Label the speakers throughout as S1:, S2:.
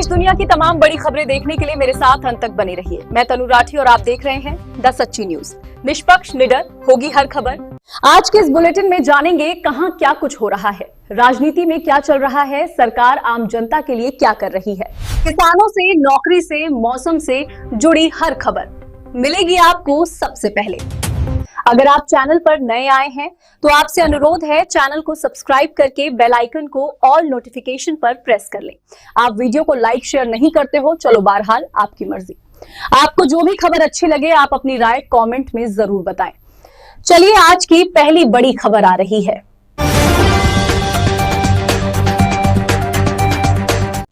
S1: देश दुनिया की तमाम बड़ी खबरें देखने के लिए मेरे साथ अंत तक बने रहिए। मैं तनु राठी और आप देख रहे हैं द सच्ची न्यूज। निष्पक्ष, निडर होगी हर खबर। आज के इस बुलेटिन में जानेंगे कहां क्या कुछ हो रहा है, राजनीति में क्या चल रहा है, सरकार आम जनता के लिए क्या कर रही है। किसानों से, नौकरी से, मौसम से जुड़ी हर खबर मिलेगी आपको सबसे पहले। अगर आप चैनल पर नए आए हैं तो आपसे अनुरोध है, चैनल को सब्सक्राइब करके बेल आइकन को ऑल नोटिफिकेशन पर प्रेस कर लें। आप वीडियो को लाइक शेयर नहीं करते हो, चलो बहरहाल आपकी मर्जी। आपको जो भी खबर अच्छी लगे आप अपनी राय कमेंट में जरूर बताएं। चलिए आज की पहली बड़ी खबर आ रही है।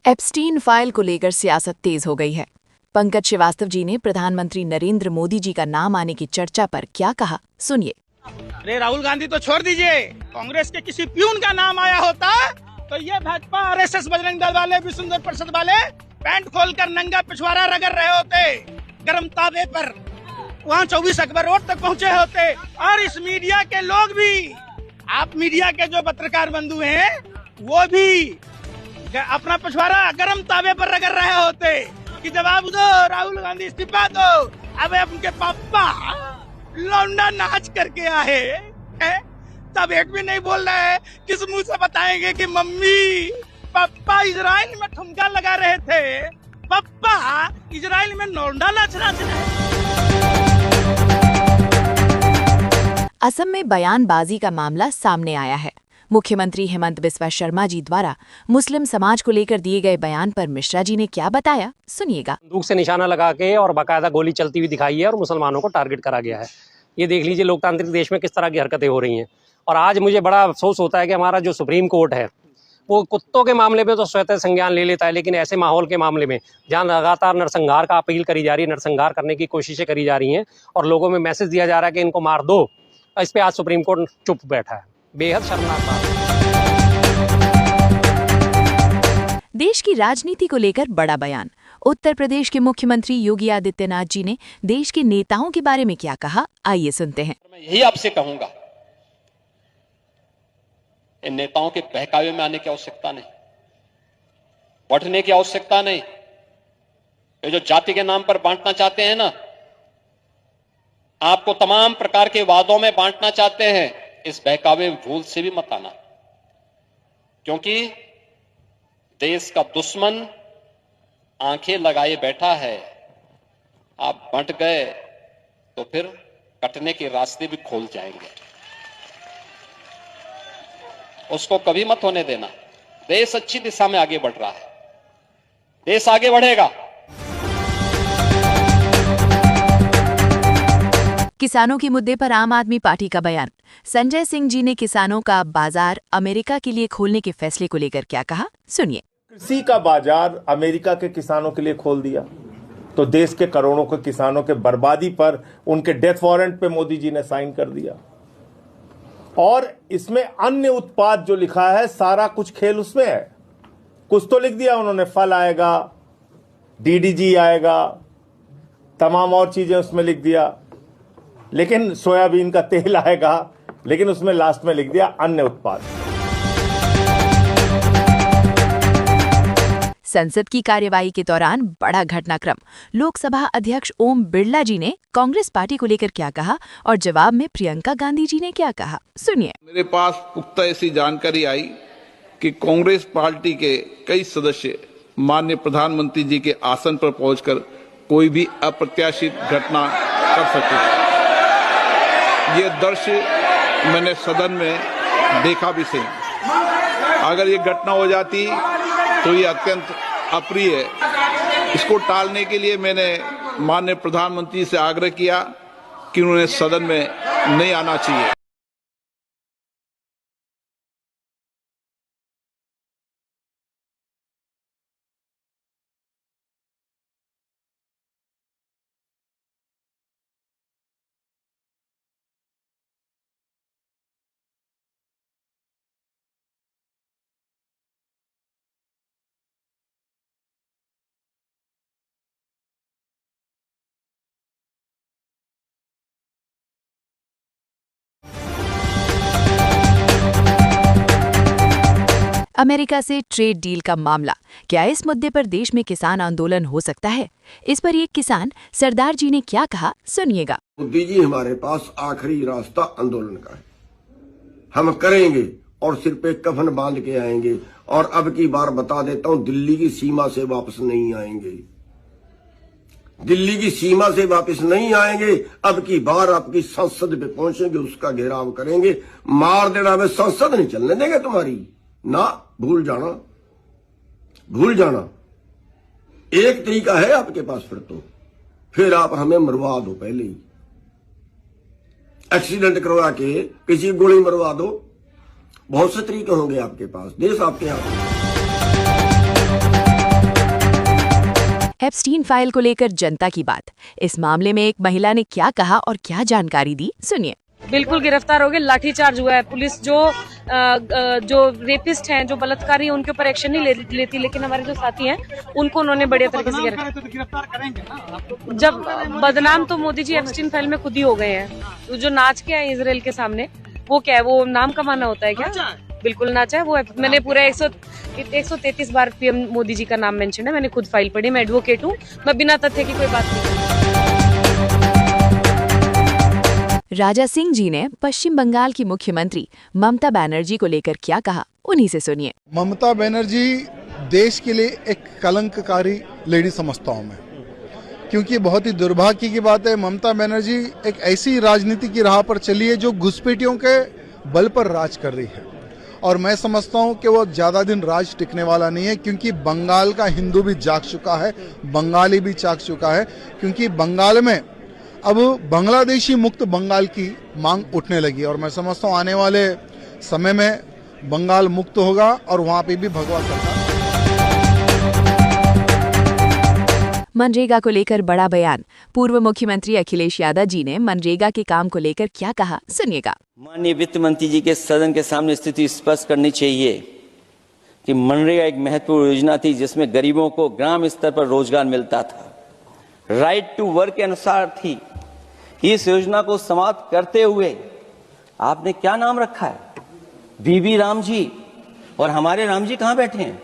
S2: एप्स्टीन फाइल को लेकर सियासत तेज हो गई है। पंकज श्रीवास्तव जी ने प्रधानमंत्री नरेंद्र मोदी जी का नाम आने की चर्चा पर क्या कहा, सुनिए।
S3: अरे राहुल गांधी तो छोड़ दीजिए, कांग्रेस के किसी प्यून का नाम आया होता तो ये भाजपा, आरएसएस, बजरंग दल वाले, विश्व हिंदू परिषद वाले पैंट खोलकर नंगा पिछवाड़ा रगड़ रहे होते गर्म तावे पर, वहाँ 24 अकबर रोड तक पहुँचे होते। और इस मीडिया के लोग भी, आप मीडिया के जो पत्रकार बंधु हैं वो भी अपना पिछवाड़ा गर्म तावे पर रगड़ रहे होते कि जवाब दो, राहुल गांधी इस्तीफा दो। अब उनके पापा लौंडा नाच करके आए हैं, तब एक भी नहीं बोल रहे हैं। किस मुंह से बताएंगे कि मम्मी पापा इजराइल में ठुमका लगा रहे थे, पापा इजराइल में लौंडा नाच रहे।
S2: असम में बयानबाजी का मामला सामने आया है। मुख्यमंत्री हेमंत बिस्वा शर्मा जी द्वारा मुस्लिम समाज को लेकर दिए गए बयान पर मिश्रा जी ने क्या बताया, सुनिएगा।
S4: बंदूक से निशाना लगा के और बाकायदा गोली चलती हुई दिखाई है और मुसलमानों को टारगेट करा गया है। ये देख लीजिए लोकतांत्रिक देश में किस तरह की हरकतें हो रही हैं। और आज मुझे बड़ा अफसोस होता है कि हमारा जो सुप्रीम कोर्ट है वो कुत्तों के मामले में तो स्वतः संज्ञान ले लेता है, लेकिन ऐसे माहौल के मामले में जहाँ लगातार नरसंहार का अपील करी जा रही है, नरसंहार करने की कोशिशें करी जा रही हैं और लोगों में मैसेज दिया जा रहा है कि इनको मार दो, इस पर आज सुप्रीम कोर्ट चुप बैठा है। बेहद शर्मनाक बात।
S2: देश की राजनीति को लेकर बड़ा बयान। उत्तर प्रदेश के मुख्यमंत्री योगी आदित्यनाथ जी ने देश के नेताओं के बारे में क्या कहा, आइए सुनते हैं।
S5: मैं यही आपसे कहूंगा, इन नेताओं के बहकावे में आने की आवश्यकता नहीं, बढ़ने की आवश्यकता नहीं। ये जो जाति के नाम पर बांटना चाहते हैं ना, आपको तमाम प्रकार के वादों में बांटना चाहते हैं, इस बहकावे में भूल से भी मत आना, क्योंकि देश का दुश्मन आंखें लगाए बैठा है। आप बंट गए तो फिर कटने के रास्ते भी खोल जाएंगे, उसको कभी मत होने देना। देश अच्छी दिशा में आगे बढ़ रहा है, देश आगे बढ़ेगा।
S2: किसानों के मुद्दे पर आम आदमी पार्टी का बयान। संजय सिंह जी ने किसानों का बाजार अमेरिका के लिए खोलने के फैसले को लेकर क्या कहा, सुनिए।
S6: कृषि का बाजार अमेरिका के किसानों के लिए खोल दिया तो देश के करोड़ों के किसानों के बर्बादी पर उनके डेथ वारंट पे मोदी जी ने साइन कर दिया। और इसमें अन्य उत्पाद जो लिखा है, सारा कुछ खेल उसमें है। कुछ तो लिख दिया उन्होंने, फल आएगा, डीडीजी आएगा, तमाम और चीजें उसमें लिख दिया, लेकिन सोयाबीन का तेल आएगा, लेकिन उसमें लास्ट में लिख दिया अन्य उत्पाद।
S2: संसद की कार्यवाही के दौरान बड़ा घटनाक्रम। लोकसभा अध्यक्ष ओम बिरला जी ने कांग्रेस पार्टी को लेकर क्या कहा और जवाब में प्रियंका गांधी जी ने क्या कहा, सुनिए।
S7: मेरे पास पुख्ता ऐसी जानकारी आई कि कांग्रेस पार्टी के कई सदस्य माननीय प्रधानमंत्री जी के आसन पर पहुंचकर कोई भी अप्रत्याशित घटना कर सकते थे। ये दृश्य मैंने सदन में देखा भी सही। अगर ये घटना हो जाती तो ये अत्यंत अप्रिय है। इसको टालने के लिए मैंने माननीय प्रधानमंत्री से आग्रह किया कि उन्हें सदन में नहीं आना चाहिए।
S2: अमेरिका से ट्रेड डील का मामला, क्या इस मुद्दे पर देश में किसान आंदोलन हो सकता है? इस पर एक किसान सरदार जी ने क्या कहा, सुनिएगा।
S8: मोदी जी, हमारे पास आखिरी रास्ता आंदोलन का है, हम करेंगे और सिर पे कफन बांध के आएंगे। और अब की बार बता देता हूं, दिल्ली की सीमा से वापस नहीं आएंगे, दिल्ली की सीमा से वापस नहीं आएंगे। अब की बार आपकी संसद पे पहुंचेंगे, उसका घेराव करेंगे, मार देना। हमें संसद नहीं चलने देंगे तुम्हारी, ना भूल जाना, भूल जाना। एक तरीका है आपके पास, फिर आप हमें मरवा दो, पहले ही एक्सीडेंट करवा के किसी की गोली मरवा दो। बहुत से तरीके होंगे आपके पास, देश आपके हाथ।
S2: एप्स्टीन फाइल को लेकर जनता की बात, इस मामले में एक महिला ने क्या कहा और क्या जानकारी दी, सुनिए।
S9: बिल्कुल गिरफ्तार हो गए, लाठीचार्ज हुआ है। पुलिस जो रेपिस्ट हैं, जो बलात्कारी हैं, उनके ऊपर एक्शन नहीं लेती, लेकिन हमारे जो साथी हैं उनको उन्होंने बढ़िया तरीके से गिरफ्तार करेंगे। जब बदनाम तो मोदी जी एप्स्टीन फाइल में खुद ही हो गए हैं। तो जो नाच के आए इजराइल के सामने, वो क्या है, वो नाम कमाना होता है क्या? बिल्कुल नाचा है वो। मैंने पूरा 133 बार पीएम मोदी जी का नाम मेंशन है। मैंने खुद फाइल पढ़ी, मैं एडवोकेट हूँ, मैं बिना तथ्य की कोई बात नहीं।
S2: राजा सिंह जी ने पश्चिम बंगाल की मुख्यमंत्री ममता बनर्जी को लेकर क्या कहा, उन्हीं से सुनिए।
S10: ममता बनर्जी देश के लिए एक कलंककारी लेडी समझता हूं मैं, क्योंकि बहुत ही दुर्भाग्य की बात है, ममता बनर्जी एक ऐसी राजनीति की राह पर चली है जो घुसपैठियों के बल पर राज कर रही है। और मैं समझता हूं कि वो ज्यादा दिन राज टिकने वाला नहीं है, क्योंकि बंगाल का हिंदू भी जाग चुका है, बंगाली भी जाग चुका है। क्योंकि बंगाल में अब बांग्लादेशी मुक्त बंगाल की मांग उठने लगी, और मैं समझता हूं आने वाले समय में बंगाल मुक्त होगा और वहां पे भी भगवा सरकार।
S2: मनरेगा को लेकर बड़ा बयान, पूर्व मुख्यमंत्री अखिलेश यादव जी ने मनरेगा के काम को लेकर क्या कहा, सुनिएगा।
S11: माननीय वित्त मंत्री जी के सदन के सामने स्थिति स्पष्ट करनी चाहिए कि मनरेगा एक महत्वपूर्ण योजना थी जिसमें गरीबों को ग्राम स्तर पर रोजगार मिलता था, राइट टू वर्क के अनुसार थी। इस योजना को समाप्त करते हुए आपने क्या नाम रखा है, बीबी राम जी। और हमारे राम जी कहाँ बैठे हैं?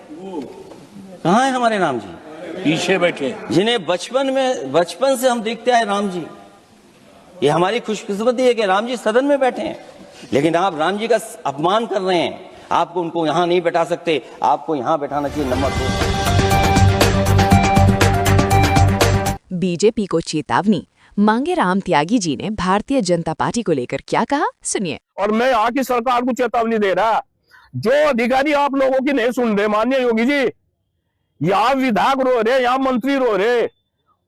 S11: कहाँ है हमारे राम जी?
S3: पीछे बैठे,
S11: जिन्हें बचपन से हम देखते आए राम जी। ये हमारी खुशकिस्मती है कि राम जी सदन में बैठे हैं, लेकिन आप राम जी का अपमान कर रहे हैं। आपको उनको यहां नहीं बैठा सकते, आपको यहां बैठाना चाहिए नंबर 2।
S2: बीजेपी को चेतावनी, मांगे राम त्यागी जी ने भारतीय जनता पार्टी को लेकर क्या कहा, सुनिए।
S12: और मैं यहाँ की सरकार को चेतावनी दे रहा, जो अधिकारी आप लोगों की नहीं सुन रहे, माननीय योगी जी, यहाँ विधायक रो रहे, यहाँ मंत्री रो रहे,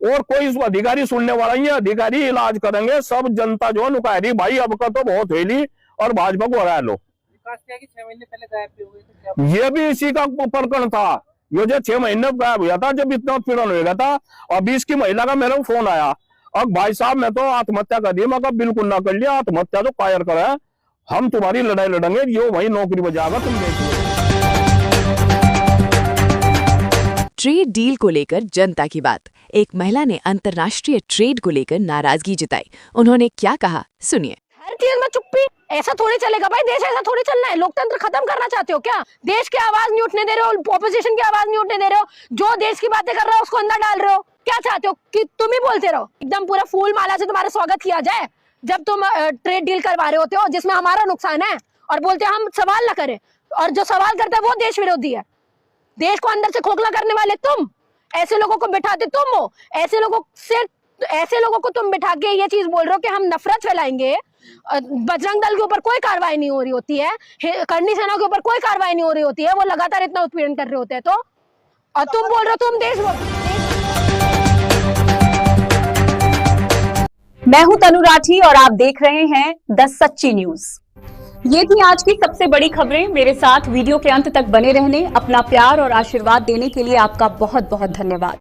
S12: और कोई अधिकारी सुनने वाला ही है। अधिकारी इलाज करेंगे, सब जनता जो नुका रही, भाई अब का तो बहुत हेली और भाजपा को हरा लो।
S3: 6 महीने पहले गायब भी हो गए थे,
S12: ये भी इसी का प्रकरण था। ये जो 6 महीने गायब हुआ था, जब इतना उत्पीड़न हो गया था। अभी इसकी महिला का मेरे को फोन आया, अब भाई साहब मैं तो आत्महत्या कर दी। मैं कहा बिल्कुल ना कर लिया, आत्महत्या तो कायर करा, हम तुम्हारी लड़ाई लड़ेंगे, यो वही नौकरी बजाएगा, तुम देखिए।
S2: ट्रेड डील को लेकर जनता की बात, एक महिला ने अंतर्राष्ट्रीय ट्रेड को लेकर नाराजगी जताई, उन्होंने क्या कहा, सुनिए।
S1: हर चीज में चुप्पी, ऐसा थोड़ी चलेगा भाई, देश ऐसा थोड़ी चलना है। लोकतंत्र खत्म करना चाहते हो क्या? देश की आवाज नहीं उठने दे रहे हो, ऑपोजिशन की आवाज नहीं उठने दे रहे हो, जो देश की बातें कर रहा है उसको अंदर डाल रहे हो। क्या चाहते हो कि तुम ही बोलते रहो? एकदम पूरा फूल माला से तुम्हारा स्वागत किया जाए जब तुम ट्रेड डील करवा रहे होते हो जिसमें हमारा नुकसान है, और बोलते हम सवाल ना करें, और जो सवाल करता है वो देश विरोधी है। देश को अंदर से खोखला करने वाले तुम, ऐसे लोगों को बिठाते तुम हो। ऐसे लोगों को तुम बिठा के ये चीज बोल रहे हो कि हम नफरत फैलाएंगे। बजरंग दल के ऊपर कोई कार्रवाई नहीं हो रही होती है, करनी सेना के ऊपर कोई कार्रवाई नहीं हो रही होती है, वो लगातार इतना उत्पीड़न कर रहे होते हैं। तो और तुम बोल रहे हो तुम देश। मैं हूं तनु राठी और आप देख रहे हैं द सच्ची न्यूज। ये थी आज की सबसे बड़ी खबरें। मेरे साथ वीडियो के अंत तक बने रहने, अपना प्यार और आशीर्वाद देने के लिए आपका बहुत बहुत धन्यवाद।